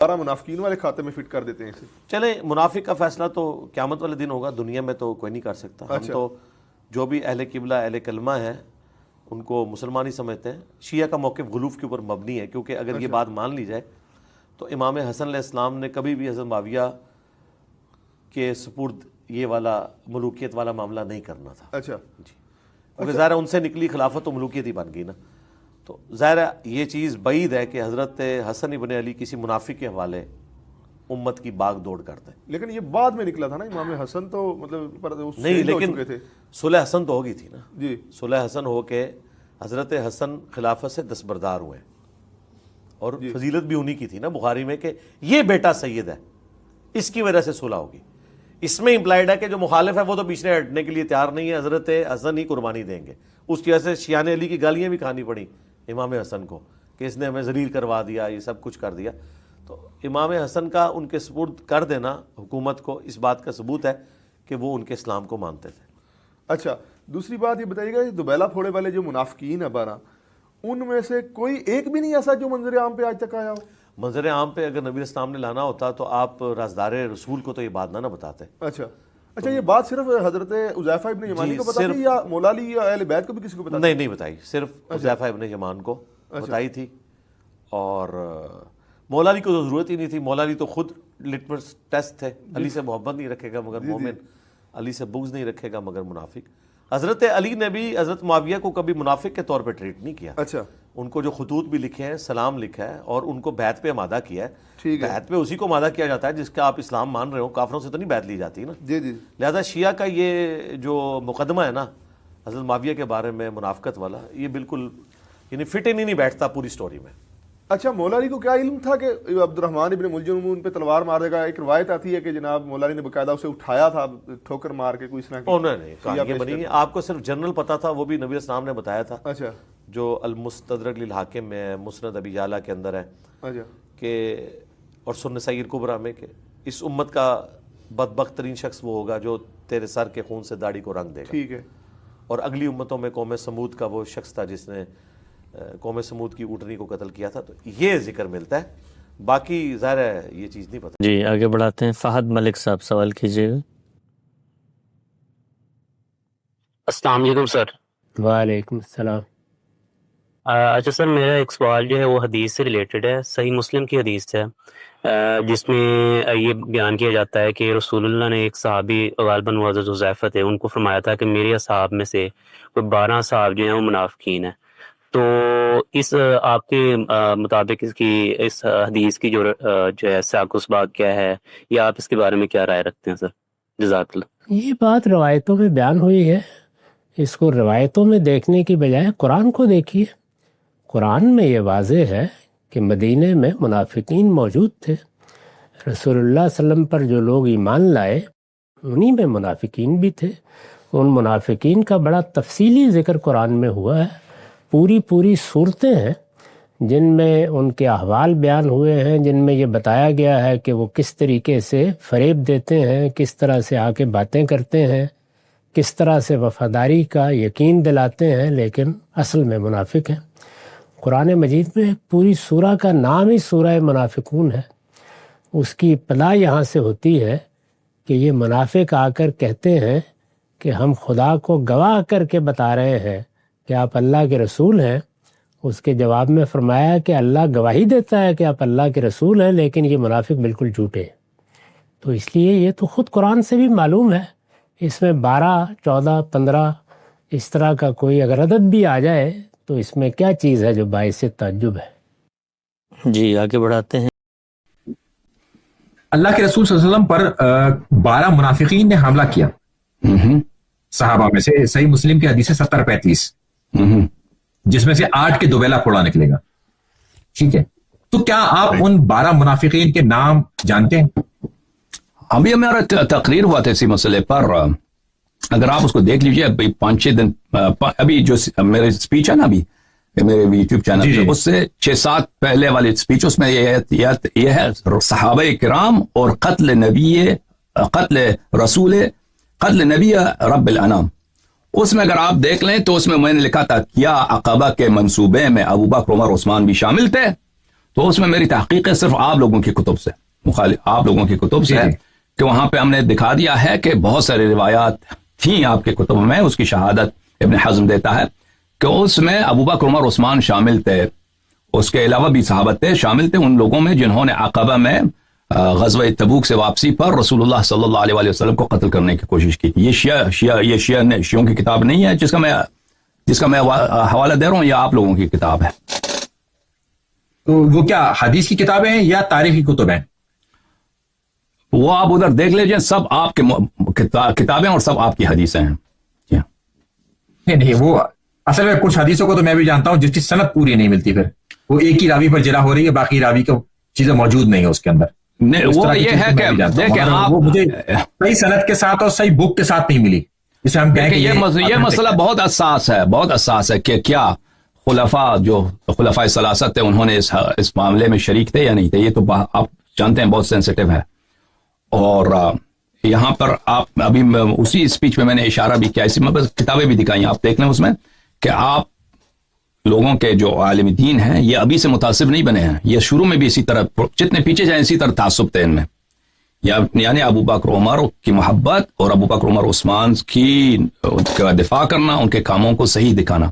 12 منافقین والے کھاتے میں فٹ کر دیتے ہیں اسے. چلیں منافق کا فیصلہ تو قیامت والے دن ہوگا, دنیا میں تو کوئی نہیں کر سکتا. ہم تو جو بھی اہل قبلہ اہل کلمہ ہیں ان کو مسلمان ہی سمجھتے ہیں. شیعہ کا موقف غلوف کے اوپر مبنی ہے, کیونکہ اگر یہ بات مان لی جائے تو امام حسن علیہ السلام نے کبھی بھی حضرت معاویہ کے سپرد یہ والا ملوکیت والا معاملہ نہیں کرنا تھا. اچھا جی, کیونکہ ظاہر ان سے نکلی خلافت تو ملوکیت ہی بن گئی نا. تو ظاہر یہ چیز بعید ہے کہ حضرت حسن ابن علی کسی منافق کے حوالے امت کی باغ دوڑ کرتے ہیں. لیکن یہ بعد میں نکلا تھا نا, امام حسن تو مطلب نہیں, لیکن صلح حسن تو ہوگی تھی نا. جی, صلح حسن ہو کے حضرت حسن خلافت سے دستبردار ہوئے, اور فضیلت بھی انہی کی تھی نا بخاری میں کہ یہ بیٹا سید ہے, اس کی وجہ سے صلح ہوگی. اس میں امپلائڈ ہے کہ جو مخالف ہے وہ تو پیچھے ہٹنے کے لیے تیار نہیں ہے, حضرت حسن ہی قربانی دیں گے. اس کی وجہ سے شیعان علی کی گالیاں بھی کھانی پڑی امام حسن کو کہ اس نے ہمیں ذلیل کروا دیا, یہ سب کچھ کر دیا. تو امام حسن کا ان کے سپرد کر دینا حکومت کو اس بات کا ثبوت ہے کہ وہ ان کے اسلام کو مانتے تھے. اچھا, دوسری بات یہ بتائیے گا, دوبیلا پھوڑے والے جو منافقین ہیں 12, ان میں سے کوئی ایک بھی نہیں ایسا جو منظر عام پہ آج تک آیا ہو؟ منظر عام پہ اگر نبی اسلام نے لانا ہوتا تو آپ رازدار رسول کو تو یہ بات نہ بتاتے. اچھا, یہ بات صرف حضرت حذیفہ ابن یمانی کو بتائی تھی یا مولا علی یا اہل بیت کو بھی کسی کو بتائی؟ نہیں بتائی, صرف حذیفہ ابن یمان کو بتائی تھی. اور مولا علی کو تو ضرورت ہی نہیں تھی, مولا علی تو خود لٹمس ٹیسٹ تھے. علی سے محبت نہیں رکھے گا مگر مومن, علی سے بغض نہیں رکھے گا مگر منافق. حضرت علی نے بھی حضرت معاویہ کو کبھی منافق کے طور پہ ٹریٹ نہیں کیا. اچھا, ان کو جو خطوط بھی لکھے ہیں, سلام لکھا ہے, اور ان کو بیعت پہ آمادہ کیا ہے. بیعت پہ اسی کو آمادہ کیا جاتا ہے جس کا آپ اسلام مان رہے ہو, کافروں سے تو نہیں بیعت لی جاتی نا. جی. لہذا شیعہ کا یہ جو مقدمہ ہے نا حضرت معاویہ کے بارے میں منافقت والا, یہ بالکل یعنی فٹ ہی نہیں بیٹھتا پوری سٹوری میں. اچھا, مولا علی کو کیا علم تھا کہ عبد الرحمن ابن ملجم ان پہ تلوار مار دے گا؟ ایک روایت آتی ہے کہ جناب مولا علی نے باقاعدہ اسے اٹھایا تھا ٹھوکر مار کے, کوئی اس طرح نہیں کہانیاں بنی ہیں. آپ کو صرف جنرل پتا تھا, وہ بھی نبی اسلام نے بتایا تھا. اچھا, جو المستدرک للحاکم میں ہے, مسند ابی یعلا کے اندر ہے. اچھا, کہ اور سنن سیر کبریٰ میں کہ اس امت کا بدبخت ترین شخص وہ ہوگا جو تیرے سر کے خون سے داڑھی کو رنگ دے گا. ٹھیک ہے. اور اگلی امتوں میں قوم سمود کا وہ شخص تھا جس نے قوم سمود کی اونٹنی کو قتل کیا تھا. تو یہ ذکر ملتا ہے, باقی ظاہر ہے یہ چیز نہیں پتہ. جی آگے بڑھاتے ہیں. فہد ملک صاحب سوال کیجیے گا. السلام علیکم سر. وعلیکم السلام. اچھا سر, میرا ایک سوال جو ہے وہ حدیث سے ریلیٹڈ ہے. صحیح مسلم کی حدیث ہے جس میں یہ بیان کیا جاتا ہے کہ رسول اللہ نے ایک صحابی غالباً وہ حضرت حذیفہ تھے, ان کو فرمایا تھا کہ میرے اصحاب میں سے کوئی 12 صحاب جو ہیں وہ منافقین ہیں. تو اس آپ کے مطابق اس کی اس حدیث کی جو ہے سیاق و سباق کیا ہے, یا آپ اس کے بارے میں کیا رائے رکھتے ہیں سر؟ جزاک اللہ. یہ بات روایتوں میں بیان ہوئی ہے, اس کو روایتوں میں دیکھنے کی بجائے قرآن کو دیکھیے. قرآن میں یہ واضح ہے کہ مدینے میں منافقین موجود تھے. رسول اللہ صلی اللہ علیہ وسلم پر جو لوگ ایمان لائے انہی میں منافقین بھی تھے. ان منافقین کا بڑا تفصیلی ذکر قرآن میں ہوا ہے. پوری صورتیں ہیں جن میں ان کے احوال بیان ہوئے ہیں, جن میں یہ بتایا گیا ہے کہ وہ کس طریقے سے فریب دیتے ہیں, کس طرح سے آ کے باتیں کرتے ہیں, کس طرح سے وفاداری کا یقین دلاتے ہیں, لیکن اصل میں منافق ہیں. قرآن مجید میں پوری سورہ کا نام ہی سورہ منافقون ہے. اس کی ابتدا یہاں سے ہوتی ہے کہ یہ منافق آ کر کہتے ہیں کہ ہم خدا کو گواہ کر کے بتا رہے ہیں کہ آپ اللہ کے رسول ہیں. اس کے جواب میں فرمایا کہ اللہ گواہی دیتا ہے کہ آپ اللہ کے رسول ہیں, لیکن یہ منافق بالکل جھوٹے ہیں. تو اس لیے یہ تو خود قرآن سے بھی معلوم ہے. اس میں 12, 14, 15 اس طرح کا کوئی اگر عدد بھی آ جائے تو اس میں کیا چیز ہے جو باعث تعجب ہے. جی آگے بڑھاتے ہیں. اللہ کے رسول صلی اللہ علیہ وسلم پر 12 منافقین نے حملہ کیا صحابہ میں سے. صحیح مسلم کی حدیث 70-35 جس میں سے 8 کے دوبیلا پھوڑا نکلے گا. ٹھیک ہے, تو کیا آپ ان 12 منافقین کے نام جانتے ہیں؟ ابھی ہمارا تقریر ہوا تھا اسی مسئلے پر, اگر آپ اس کو دیکھ لیجئے. 5-6 دن ابھی جو میرے اسپیچ ہے نا ابھی میرے یوٹیوب چینل پہ, اس سے 6-7 پہلے والی اسپیچ, اس میں یہ ہے صحابہ کرام اور قتل نبی رب الانام. اس میں اگر آپ دیکھ لیں تو اس میں میں نے لکھا تھا کیا عقبہ کے منصوبے میں ابو بکر عمر عثمان بھی شامل تھے. تو اس میں میری تحقیق ہے صرف آپ لوگوں کی کتب سے، آپ لوگوں کی کتب سے ہے کہ وہاں پہ ہم نے دکھا دیا ہے کہ بہت ساری روایات تھیں آپ کے کتب میں، اس کی شہادت ابن حزم دیتا ہے کہ اس میں ابوبکر عمر عثمان شامل تھے، اس کے علاوہ بھی صحابت تھے شامل تھے ان لوگوں میں جنہوں نے عقبہ میں غزوہ تبوک سے واپسی پر رسول اللہ صلی اللہ علیہ وآلہ وسلم کو قتل کرنے کی کوشش کی تھی۔ یہ شیعوں کی کتاب نہیں ہے جس کا میں حوالہ دے رہا ہوں، یہ آپ لوگوں کی کتاب ہے۔ تو وہ کیا حدیث کی کتابیں ہیں یا تاریخی کتب ہیں؟ وہ آپ ادھر دیکھ لیجئے، سب آپ کے کتابیں اور سب آپ کی حدیثیں ہیں۔ نہیں، وہ اصل میں کچھ حدیثوں کو تو میں بھی جانتا ہوں جس کی سند پوری نہیں ملتی، پھر وہ ایک ہی راوی پر جرح ہو رہی ہے، باقی راوی کو چیزیں موجود نہیں ہے اس کے اندر۔ وہ یہ ہے کہ دیکھیں آپ، وہ مجھے صحیح سند کے ساتھ اور صحیح بک کے ساتھ نہیں ملی، جسے ہم کہیں کہ یہ مسئلہ بہت حساس ہے کہ کیا خلفاء ثلاثہ تھے، انہوں نے اس معاملے میں شریک تھے یا نہیں تھے، یہ تو آپ جانتے ہیں بہت سینسٹیو ہے۔ اور یہاں پر آپ ابھی اسی اسپیچ میں نے اشارہ بھی کیا، اسی میں بس کتابیں بھی دکھائی آپ دیکھ لیں اس میں کہ آپ لوگوں کے جو عالم دین ہیں یہ ابھی سے متعصب نہیں بنے ہیں، یہ شروع میں بھی اسی طرح جتنے پیچھے جائیں اسی طرح تعصب تھے ان میں، یعنی ابو بکر عمر کی محبت اور ابو بکر عمر عثمان کی دفاع کرنا، ان کے کاموں کو صحیح دکھانا۔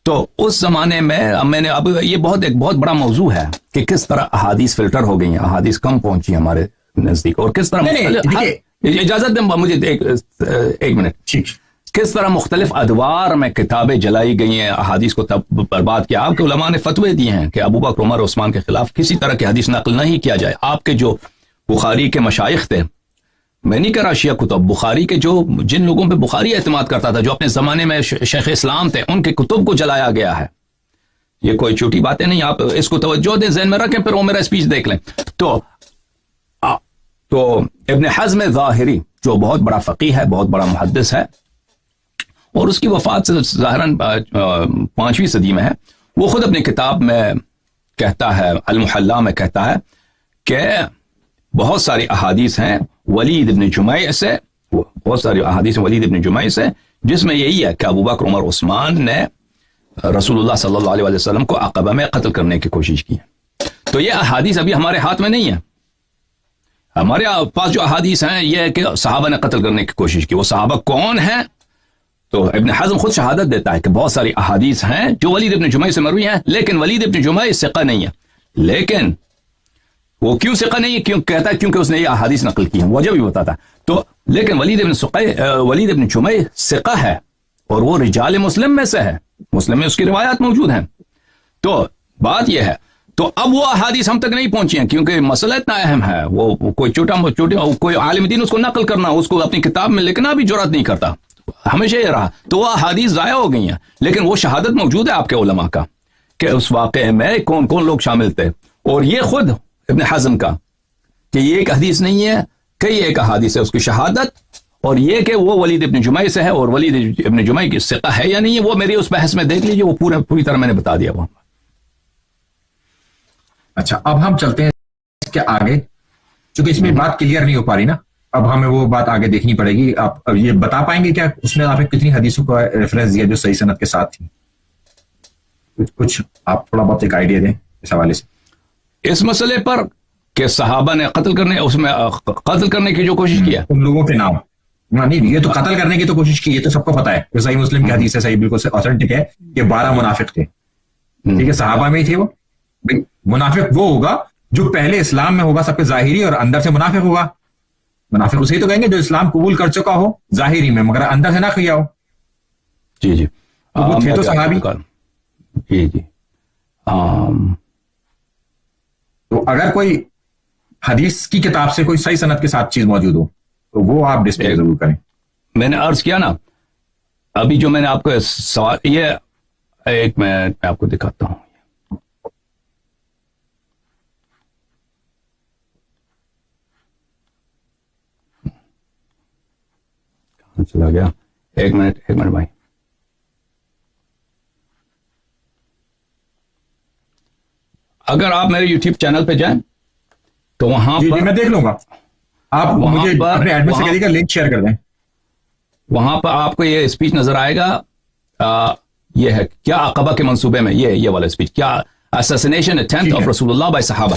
تو اس زمانے میں اب یہ ایک بہت بڑا موضوع ہے کہ کس طرح احادیث فلٹر ہو گئی ہیں، احادیث کم پہنچی ہمارے نزدیک، اور کس طرح اجازت دیں مجھے ایک منٹ، کس طرح مختلف ادوار میں کتابیں جلائی گئی ہیں، احادیث کو تب برباد کیا۔ آپ کے علماء نے فتوے دیے ہیں کہ ابو بکر عمر عثمان کے خلاف کسی طرح کی حدیث نقل نہیں کیا جائے۔ آپ کے جو بخاری کے مشائخ تھے، میں نہیں کہہ رہا شیعہ کتب، بخاری کے جن لوگوں پہ بخاری اعتماد کرتا تھا، جو اپنے زمانے میں شیخ اسلام تھے، ان کے کتب کو جلایا گیا ہے۔ یہ کوئی چھوٹی باتیں نہیں، آپ اس کو توجہ دیں، ذہن میں رکھیں، پھر وہ میرا اسپیچ دیکھ لیں۔ تو ابن حزم ظاہری جو بہت بڑا فقیہ ہے، بہت بڑا محدث ہے، اور اس کی وفات سے ظاہراً 5ویں صدی میں ہے، وہ خود اپنی کتاب میں کہتا ہے، المحلہ میں کہتا ہے کہ بہت ساری احادیث ہیں ولید ابن جمیع سے، بہت ساری احادیث ہیں ولید ابن جمیع سے، جس میں یہی ہے کہ ابو بکر عمر عثمان نے رسول اللہ صلی اللہ علیہ وسلم کو عقبہ میں قتل کرنے کی کوشش کی۔ تو یہ احادیث ابھی ہمارے ہاتھ میں نہیں ہے، ہمارے پاس جو احادیث ہیں یہ ہے کہ صحابہ نے قتل کرنے کی کوشش کی۔ وہ صحابہ کون ہیں؟ تو ابن حزم خود شہادت دیتا ہے کہ بہت ساری احادیث ہیں جو ولید ابن جمیع سے مروی ہیں، لیکن ولید ابن جمیع ثقہ نہیں ہے۔ لیکن وہ کیوں ثقہ نہیں ہے؟ کیوں کہتا ہے؟ کیونکہ اس نے یہ احادیث نقل کی ہیں، وجہ بھی بتاتا ہے۔ تو لیکن ولید ابن جمیع ثقہ ہے، اور وہ رجال مسلم میں سے ہے، مسلم میں اس کی روایات موجود ہیں۔ تو بات یہ ہے، تو اب وہ احادیث ہم تک نہیں پہنچی ہیں کیونکہ مسئلہ اتنا اہم ہے، وہ کوئی چھوٹا کوئی عالم دین اس کو نقل کرنا، اس کو اپنی کتاب میں لکھنا بھی جرات نہیں کرتا، ہمیشہ یہ رہا۔ تو وہ احادیث ضائع ہو گئی ہیں، لیکن وہ شہادت موجود ہے آپ کے علماء کا کہ اس واقعے میں کون کون لوگ شامل تھے، اور یہ خود ابن حزم کا کہ یہ ایک حدیث نہیں ہے، کئی ایک احادیث ہے، اس کی شہادت، اور یہ کہ وہ ولید ابن جمیع سے ہے، اور ولید ابن جمیع کی ثقہ ہے یا نہیں ہے، وہ میری اس بحث میں دیکھ لیجیے، وہ پوری طرح میں نے بتا دیا وہ۔ اچھا، اب ہم چلتے ہیں اس کے آگے، چونکہ اس میں بات کلیئر نہیں ہو پا رہی نا، اب ہمیں وہ بات آگے دیکھنی پڑے گی۔ آپ یہ بتا پائیں گے کیا اس میں آپ نے کتنی حدیثوں کا ریفرنس دیا جو صحیح سند کے ساتھ تھی؟ کچھ آپ تھوڑا بہت ایک آئیڈیا دیں اس حوالے سے اس مسئلے پر کہ صحابہ نے قتل کرنے کی جو کوشش کیا، ان لوگوں کے نام نہیں، یہ تو قتل کرنے کی تو کوشش کی، یہ تو سب کو پتا ہے کہ صحیح مسلم کی حدیث ہے، صحیح بالکل آتھینٹک ہے کہ 12 منافق تھے، ٹھیک ہے، صحابہ میں ہی تھے وہ۔ منافق وہ ہوگا جو پہلے اسلام میں ہوگا سب کے ظاہری، اور اندر سے منافق ہوگا، منافق اسے تو کہیں گے جو اسلام قبول کر چکا ہو ظاہری میں مگر اندر سے نہ کیا ہو۔ جی وہ تھے تو صحابی۔ جی تو اگر کوئی حدیث کی کتاب سے کوئی صحیح سند کے ساتھ چیز موجود ہو تو وہ آپ ڈسپلے ضرور کریں۔ میں نے عرض کیا نا ابھی جو میں نے آپ کو سوال، یہ ایک میں آپ کو دکھاتا ہوں، کہاں چلا گیا؟ ایک منٹ بھائی، اگر آپ میرے یوٹیوب چینل پہ جائیں تو وہاں پر میں دیکھ لوں گا، آپ مجھے اپنے ایڈمن سے کہیے گا لنک شیئر کر دیں، وہاں پر آپ کو یہ اسپیچ نظر آئے گا، یہ ہے کیا عقبہ کے منصوبے میں، یہ والا اسپیچ، کیا assassination attempt of Rasulullah by Sahaba.